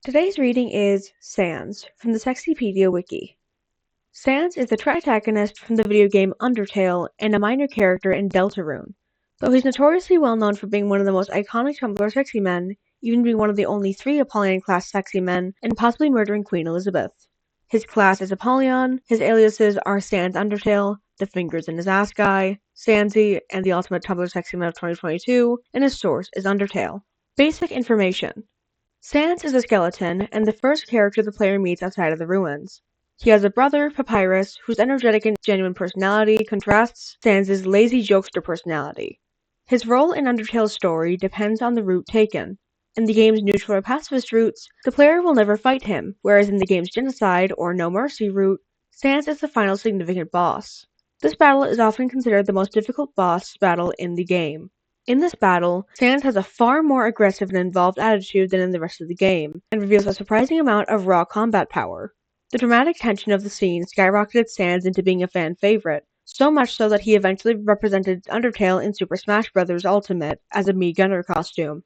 Today's reading is Sans from the Sexypedia Wiki. Sans is the protagonist from the video game Undertale and a minor character in Deltarune. Though he's notoriously well known for being one of the most iconic Tumblr sexy men, even being one of the only 3 Apollyon-class sexy men, and possibly murdering Queen Elizabeth. His class is Apollyon, his aliases are Sans Undertale, the fingers in his ass guy, Sansy, and the ultimate Tumblr sexy man of 2022, and his source is Undertale. Basic information. Sans is a skeleton, and the first character the player meets outside of the ruins. He has a brother, Papyrus, whose energetic and genuine personality contrasts Sans's lazy jokester personality. His role in Undertale's story depends on the route taken. In the game's neutral or pacifist routes, the player will never fight him, whereas in the game's genocide or no mercy route, Sans is the final significant boss. This battle is often considered the most difficult boss battle in the game. In this battle, Sans has a far more aggressive and involved attitude than in the rest of the game, and reveals a surprising amount of raw combat power. The dramatic tension of the scene skyrocketed Sans into being a fan favorite, so much so that he eventually represented Undertale in Super Smash Bros. Ultimate as a Mii Gunner costume.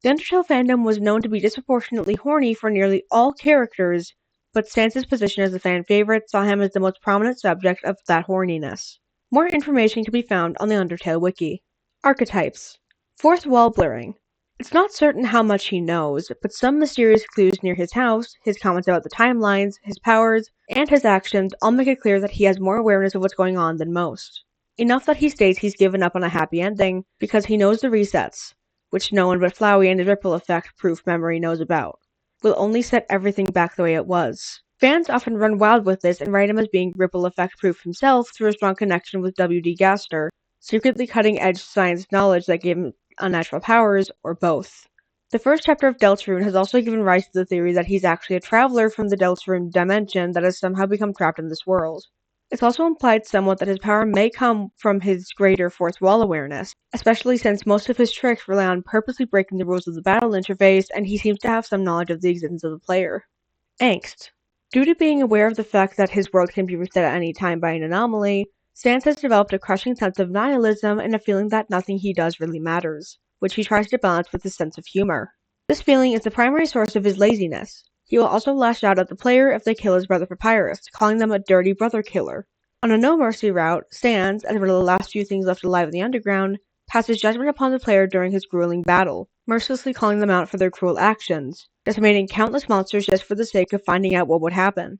The Undertale fandom was known to be disproportionately horny for nearly all characters, but Sans's position as a fan favorite saw him as the most prominent subject of that horniness. More information can be found on the Undertale wiki. Archetypes. Fourth wall blurring. It's not certain how much he knows, but some mysterious clues near his house, his comments about the timelines, his powers, and his actions all make it clear that he has more awareness of what's going on than most. Enough that he states he's given up on a happy ending because he knows the resets, which no one but Flowey and his ripple effect proof memory knows about, will only set everything back the way it was. Fans often run wild with this and write him as being ripple effect proof himself through a strong connection with W.D. Gaster, secretly cutting-edge science knowledge that gave him unnatural powers, or both. The first chapter of Deltarune has also given rise to the theory that he's actually a traveler from the Deltarune dimension that has somehow become trapped in this world. It's also implied somewhat that his power may come from his greater fourth wall awareness, especially since most of his tricks rely on purposely breaking the rules of the battle interface, and he seems to have some knowledge of the existence of the player. Angst. Due to being aware of the fact that his world can be reset at any time by an anomaly, Sans has developed a crushing sense of nihilism and a feeling that nothing he does really matters, which he tries to balance with his sense of humor. This feeling is the primary source of his laziness. He will also lash out at the player if they kill his brother Papyrus, calling them a dirty brother killer. On a no mercy route, Sans, as one of the last few things left alive in the underground, passes judgment upon the player during his grueling battle, mercilessly calling them out for their cruel actions, decimating countless monsters just for the sake of finding out what would happen.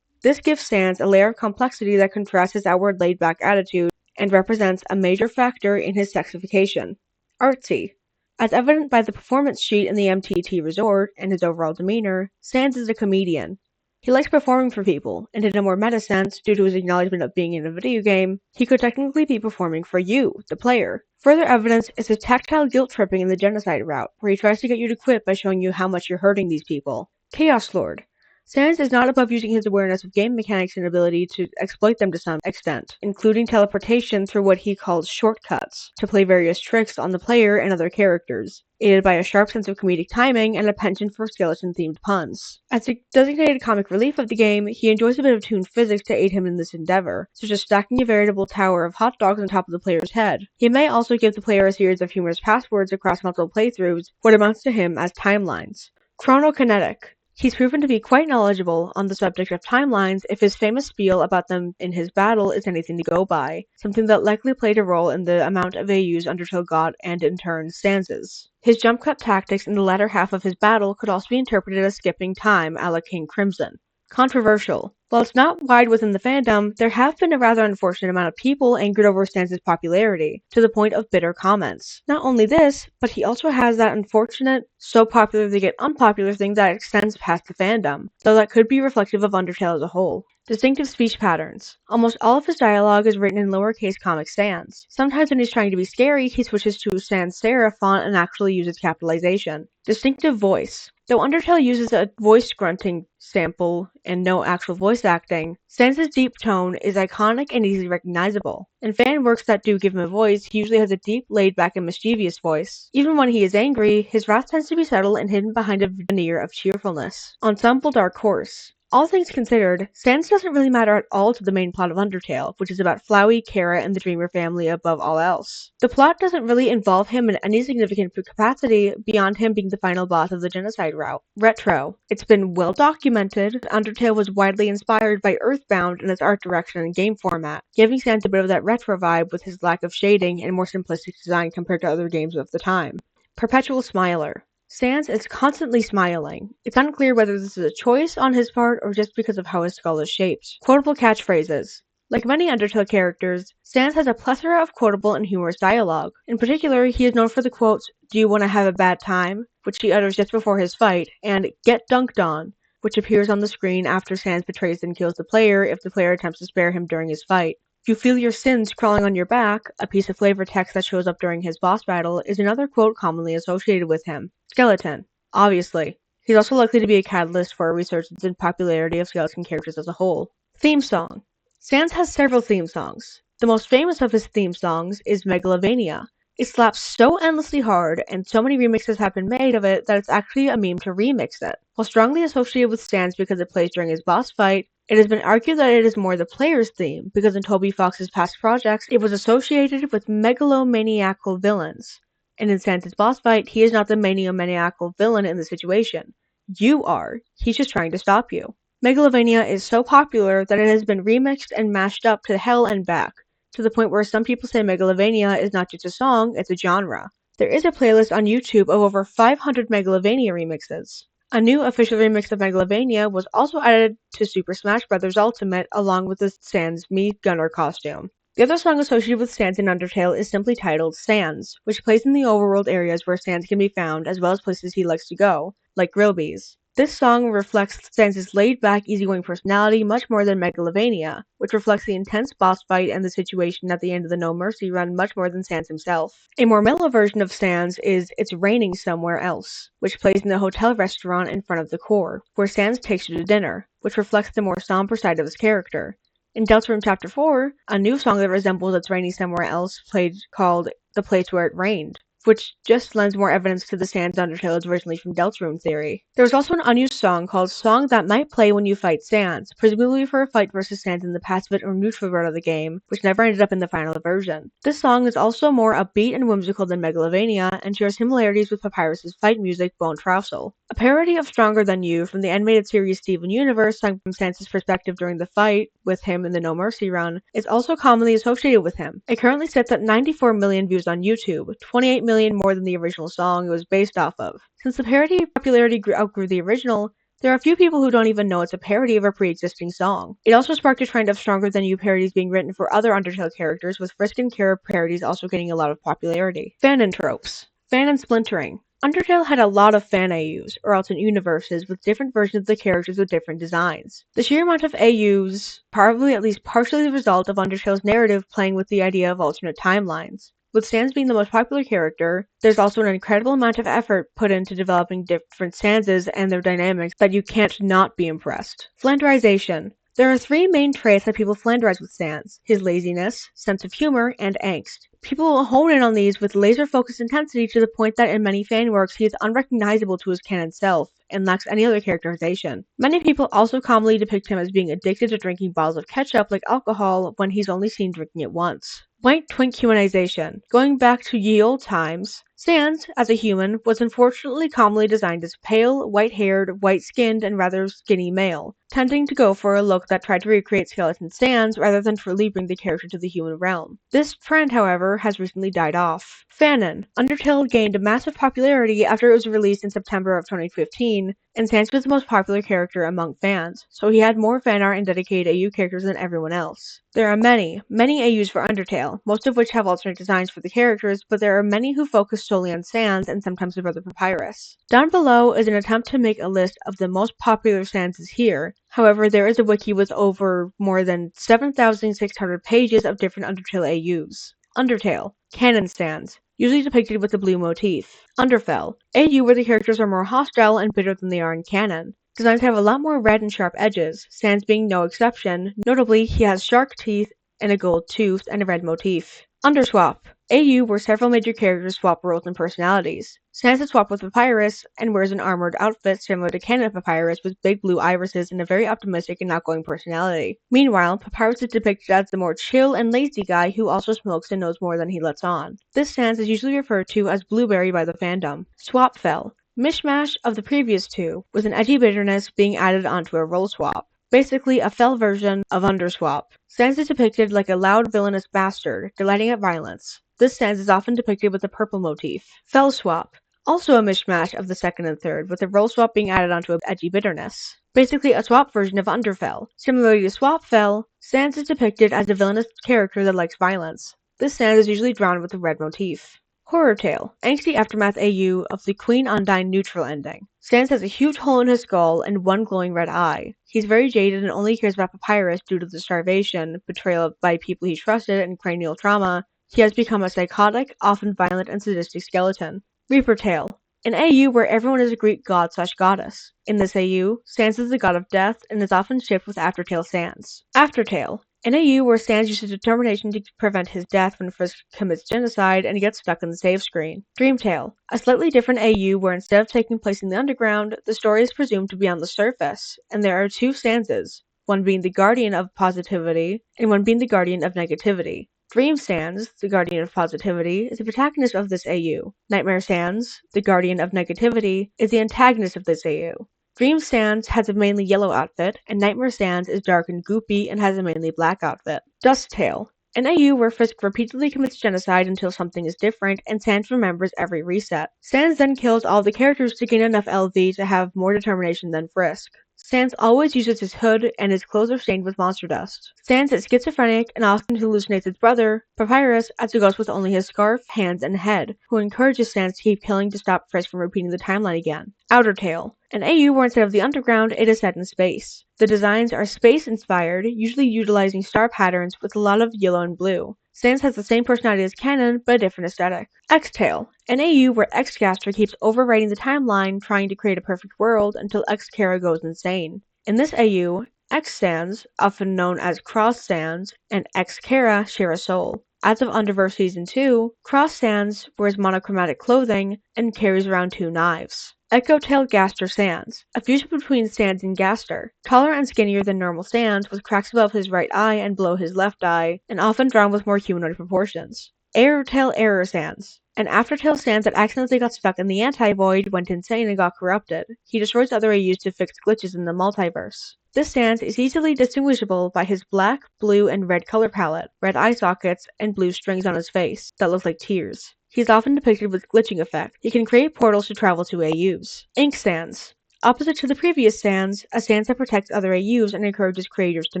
This gives Sans a layer of complexity that contrasts his outward laid-back attitude and represents a major factor in his sexification. Artsy. As evident by the performance sheet in the MTT Resort and his overall demeanor, Sans is a comedian. He likes performing for people, and in a more meta sense, due to his acknowledgement of being in a video game, he could technically be performing for you, the player. Further evidence is his tactile guilt-tripping in the genocide route, where he tries to get you to quit by showing you how much you're hurting these people. Chaos Lord. Sans is not above using his awareness of game mechanics and ability to exploit them to some extent, including teleportation through what he calls shortcuts, to play various tricks on the player and other characters, aided by a sharp sense of comedic timing and a penchant for skeleton-themed puns. As the designated comic relief of the game, he enjoys a bit of tuned physics to aid him in this endeavor, such as stacking a veritable tower of hot dogs on top of the player's head. He may also give the player a series of humorous passwords across multiple playthroughs, what amounts to him as timelines. Chronokinetic. He's proven to be quite knowledgeable on the subject of timelines if his famous spiel about them in his battle is anything to go by, something that likely played a role in the amount of AUs Undertale got and in turn Sans's. His jump cut tactics in the latter half of his battle could also be interpreted as skipping time a la King Crimson. Controversial. While it's not wide within the fandom, there have been a rather unfortunate amount of people angered over Sans's popularity, to the point of bitter comments. Not only this, but he also has that unfortunate, so popular they get unpopular thing that extends past the fandom, though that could be reflective of Undertale as a whole. Distinctive speech patterns. Almost all of his dialogue is written in lowercase Comic Sans. Sometimes when he's trying to be scary, he switches to sans serif font and actually uses capitalization. Distinctive voice. Though Undertale uses a voice grunting sample and no actual voice acting, Sans's deep tone is iconic and easily recognizable. In fan works that do give him a voice, he usually has a deep, laid-back, and mischievous voice. Even when he is angry, his wrath tends to be subtle and hidden behind a veneer of cheerfulness. Ensemble Dark Horse. All things considered, Sans doesn't really matter at all to the main plot of Undertale, which is about Flowey, Kara, and the Dreamer family above all else. The plot doesn't really involve him in any significant capacity beyond him being the final boss of the genocide route. Retro. It's been well documented that Undertale was widely inspired by Earthbound in its art direction and game format, giving Sans a bit of that retro vibe with his lack of shading and more simplistic design compared to other games of the time. Perpetual Smiler. Sans is constantly smiling. It's unclear whether this is a choice on his part or just because of how his skull is shaped. Quotable catchphrases. Like many Undertale characters, Sans has a plethora of quotable and humorous dialogue. In particular, he is known for the quotes, "Do you want to have a bad time?" which he utters just before his fight, and "Get dunked on," which appears on the screen after Sans betrays and kills the player if the player attempts to spare him during his fight. "You feel your sins crawling on your back," a piece of flavor text that shows up during his boss battle, is another quote commonly associated with him. Skeleton. Obviously. He's also likely to be a catalyst for a resurgence in popularity of skeleton characters as a whole. Theme song. Sans has several theme songs. The most famous of his theme songs is Megalovania. It slaps so endlessly hard, and so many remixes have been made of it that it's actually a meme to remix it. While strongly associated with Sans because it plays during his boss fight, it has been argued that it is more the player's theme, because in Toby Fox's past projects, it was associated with megalomaniacal villains. And in Sans' boss fight, he is not the maniacal villain in the situation. You are. He's just trying to stop you. Megalovania is so popular that it has been remixed and mashed up to hell and back, to the point where some people say Megalovania is not just a song, it's a genre. There is a playlist on YouTube of over 500 Megalovania remixes. A new official remix of Megalovania was also added to Super Smash Bros. Ultimate along with the Sans Meat Gunner costume. The other song associated with Sans in Undertale is simply titled Sans, which plays in the overworld areas where Sans can be found as well as places he likes to go, like Grillby's. This song reflects Sans' laid-back, easygoing personality much more than Megalovania, which reflects the intense boss fight and the situation at the end of the No Mercy run much more than Sans himself. A more mellow version of Sans is It's Raining Somewhere Else, which plays in the hotel restaurant in front of the core, where Sans takes you to dinner, which reflects the more somber side of his character. In Deltarune Chapter 4, a new song that resembles It's Raining Somewhere Else played called The Place Where It Rained, which just lends more evidence to the Sans Undertale originally from Deltarune theory. There was also an unused song called Song That Might Play When You Fight Sans, presumably for a fight versus Sans in the pacifist or neutral route of the game, which never ended up in the final version. This song is also more upbeat and whimsical than Megalovania, and shares similarities with Papyrus's fight music Bone Trousel. A parody of Stronger Than You from the animated series Steven Universe, sung from Sans' perspective during the fight with him in the No Mercy run, is also commonly associated with him. It currently sits at 94 million views on YouTube, 28 million more than the original song it was based off of. Since the parody popularity outgrew the original, there are a few people who don't even know it's a parody of a pre-existing song. It also sparked a trend of Stronger Than You parodies being written for other Undertale characters, with Frisk and Kara parodies also getting a lot of popularity. Fanon tropes. Fanon splintering. Undertale had a lot of fan AUs, or alternate universes, with different versions of the characters with different designs. The sheer amount of AUs probably at least partially the result of Undertale's narrative playing with the idea of alternate timelines. With Sans being the most popular character, there's also an incredible amount of effort put into developing different Sanses and their dynamics that you can't not be impressed. Flanderization. There are three main traits that people flanderize with Sans: his laziness, sense of humor, and angst. People will hone in on these with laser-focused intensity to the point that in many fan works he is unrecognizable to his canon self, and lacks any other characterization. Many people also commonly depict him as being addicted to drinking bottles of ketchup like alcohol when he's only seen drinking it once. White twink humanization. Going back to ye olde times, Sans, as a human, was unfortunately commonly designed as pale, white-haired, white-skinned, and rather skinny male, tending to go for a look that tried to recreate skeleton Sans rather than truly bring the character to the human realm. This trend, however, has recently died off. Fanon. Undertale gained massive popularity after it was released in September of 2015, and Sans was the most popular character among fans, so he had more fan art and dedicated AU characters than everyone else. There are many AUs for Undertale, most of which have alternate designs for the characters, but there are many who focus solely on Sans and sometimes the brother Papyrus. Down below is an attempt to make a list of the most popular Sanses here. However, there is a wiki with over more than 7,600 pages of different Undertale AUs. Undertale. Canon Sans, usually depicted with the blue motif. Underfell. AU where the characters are more hostile and bitter than they are in canon. Designs have a lot more red and sharp edges, Sans being no exception. Notably, he has shark teeth and a gold tooth and a red motif. Underswap. AU, where several major characters swap roles and personalities. Sans is swapped with Papyrus and wears an armored outfit similar to canon Papyrus with big blue irises and a very optimistic and outgoing personality. Meanwhile, Papyrus is depicted as the more chill and lazy guy who also smokes and knows more than he lets on. This Sans is usually referred to as Blueberry by the fandom. Swap Fell. Mishmash of the previous two, with an edgy bitterness being added onto a role swap. Basically a fell version of Underswap. Sans is depicted like a loud villainous bastard, delighting at violence. This Sans is often depicted with a purple motif. Fell Swap. Also a mishmash of the second and third, with the role swap being added onto an edgy bitterness. Basically a swap version of Underfell. Similarly to Swap Fell, Sans is depicted as a villainous character that likes violence. This Sans is usually drawn with a red motif. Horror Tale. Angsty aftermath AU of the Queen Undyne neutral ending. Sans has a huge hole in his skull and one glowing red eye. He's very jaded and only cares about Papyrus due to the starvation, betrayal by people he trusted, and cranial trauma. He has become a psychotic, often violent and sadistic skeleton. Reaper Tale. An AU where everyone is a Greek god/goddess. In this AU, Sans is the god of death and is often shipped with Aftertale Sans. Aftertale. An AU where Sans uses determination to prevent his death when Frisk commits genocide and gets stuck in the save screen. Dreamtale. A slightly different AU where instead of taking place in the underground, the story is presumed to be on the surface, and there are two Sanses, one being the guardian of positivity and one being the guardian of negativity. Dream Sans, the guardian of positivity, is the protagonist of this AU. Nightmare Sans, the guardian of negativity, is the antagonist of this AU. Dream Sans has a mainly yellow outfit, and Nightmare Sans is dark and goopy and has a mainly black outfit. Dust Tale. An AU where Frisk repeatedly commits genocide until something is different, and Sans remembers every reset. Sans then kills all the characters to gain enough LV to have more determination than Frisk. Sans always uses his hood, and his clothes are stained with monster dust. Sans is schizophrenic and often hallucinates his brother, Papyrus, as a ghost with only his scarf, hands, and head, who encourages Sans to keep killing to stop Frisk from repeating the timeline again. Outer Tale. An AU where instead of the underground, it is set in space. The designs are space-inspired, usually utilizing star patterns with a lot of yellow and blue. Sans has the same personality as canon, but a different aesthetic. X-Tale. An AU where X-Caster keeps overwriting the timeline trying to create a perfect world until X-Kara goes insane. In this AU, X-Sans, often known as Cross Sans, and X-Kara share a soul. As of Underverse Season 2, Cross Sans wears monochromatic clothing and carries around two knives. Echo-tailed Gaster Sans, a fusion between Sans and Gaster, taller and skinnier than normal Sans with cracks above his right eye and below his left eye, and often drawn with more humanoid proportions. Error-tail Error Sans, an Aftertale Sans that accidentally got stuck in the anti-void, went insane, and got corrupted. He destroys other AUs to fix glitches in the multiverse. This Sans is easily distinguishable by his black, blue, and red color palette, red eye sockets, and blue strings on his face that look like tears. He is often depicted with glitching effect. He can create portals to travel to AUs. Ink Sans. Opposite to the previous Sans, a Sans that protects other AUs and encourages creators to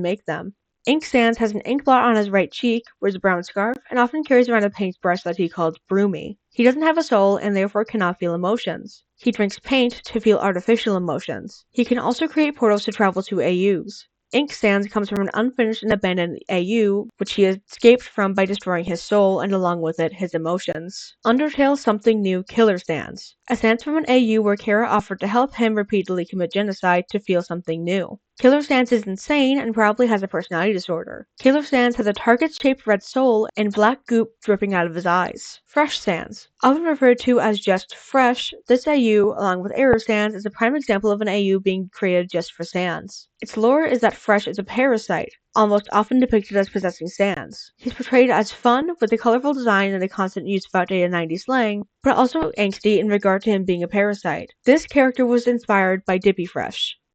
make them. Ink Sans has an ink blot on his right cheek, wears a brown scarf, and often carries around a paintbrush that he calls Broomy. He doesn't have a soul and therefore cannot feel emotions. He drinks paint to feel artificial emotions. He can also create portals to travel to AUs. Ink Sans comes from an unfinished and abandoned AU, which he escaped from by destroying his soul and along with it, his emotions. Undertale Something New Killer Sans. A Sans from an AU where Kara offered to help him repeatedly commit genocide to feel something new. Killer Sans is insane and probably has a personality disorder. Killer Sans has a target-shaped red soul and black goop dripping out of his eyes. Fresh Sans. Often referred to as just Fresh, this AU, along with Error Sans, is a prime example of an AU being created just for Sans. Its lore is that Fresh is a parasite, almost often depicted as possessing Sans. He's portrayed as fun, with a colorful design and a constant use of outdated 90s slang, but also angsty in regard to him being a parasite. This character was inspired by Dippy Fresh.